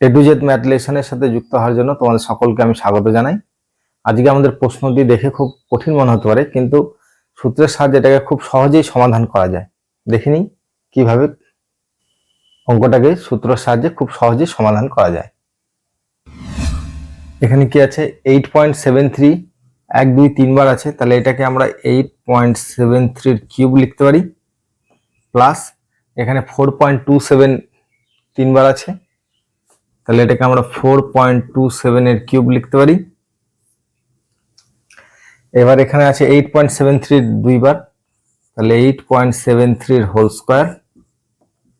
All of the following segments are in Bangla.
এ টু জেড ম্যাথ লেসনের সাথে যুক্ত হওয়ার জন্য তোমাদের সকলকে আমি স্বাগত জানাই। আজকে আমাদের প্রশ্নটি দেখে খুব কঠিন মনে হতে পারে, কিন্তু সূত্রের সাহায্যে এটাকে খুব সহজেই সমাধান করা যায়। দেখে নিই কিভাবে অঙ্কটাকে সূত্রের সাহায্যে খুব সহজেই সমাধান করা যায়। এখানে কি আছে 8.73, 1 2 3 বার আছে, তাহলে এটাকে আমরা 8.73 এর কিউব লিখতে পারি, প্লাস এখানে 4.27 3 বার আছে, তাহলে এটাকে আমরা 4.27 এর কিউব লিখতে পারি। এবার এখানে আছে 8.73 দুইবার, তাহলে 8.73 এর হোল স্কয়ার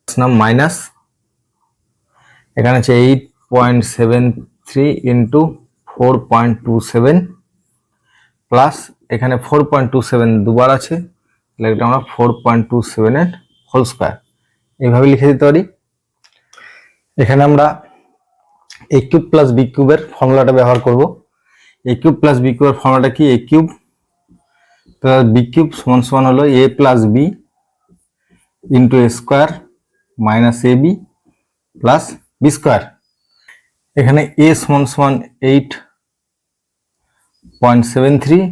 নাম মাইনাস এখানে আছে 8.73 ইন্টু 4.27 প্লাস এখানে 4.27 দুবার আছে, তাহলে এটা আমরা 4.27 এর হোল স্কয়ার এইভাবে লিখে দিতে পারি। এখানে আমরা এ কিউব প্লাস বি কিউবের ফর্মুলাটা ব্যবহার করব। এ কিউব প্লাস বি কিউবের ফর্মুলাটা কি? এ কিউব প্লাস বি কিউব সমান সমান হলো এ plus B into A square minus A B plus B square. এখানে এ সমান সমান 8.73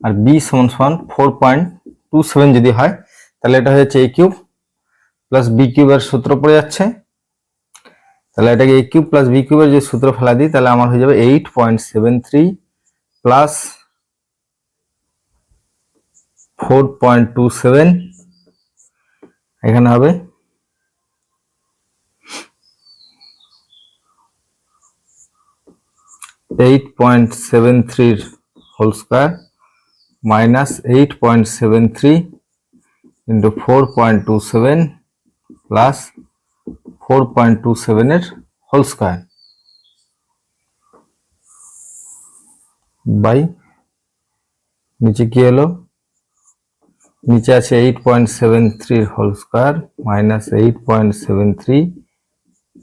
আর বি সমান সমান 4.27 যদি হয়, তাহলে এটা হচ্ছে এ কিউব প্লাস বি কিউবের সূত্র পড়ে যাচ্ছে, তাহলে এটাকে এ কিউব প্লাস বি কিউবের যে সূত্র ফেলা দিই, তাহলে আমার হয়ে যাবে 8.73 প্লাস 4.27, এখানে হবে 8.73 whole square minus 8.73 into 4.27 plus 4.27 এর হোল স্কয়ার বাই নিচে কি হলো, নিচে আছে 8.73 whole square minus 8.73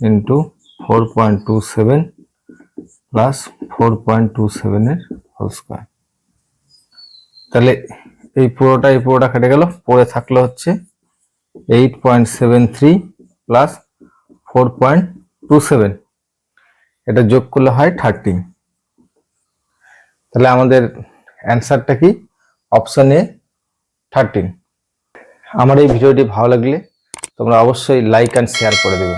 into 4.27 plus 4.27 এর হোল স্কয়ার। তাহলে এই পুরোটা কেটে গেল, পড়ে থাকলো হচ্ছে 8.73 প্লাস 4.27, এটা যোগ করলে হয় 30। তাহলে আমাদের অ্যান্সারটা কি? Option A 13। আমার এই ভিডিওটি ভালো লাগলে তোমরা অবশ্যই লাইক অ্যান্ড শেয়ার করে দেবে।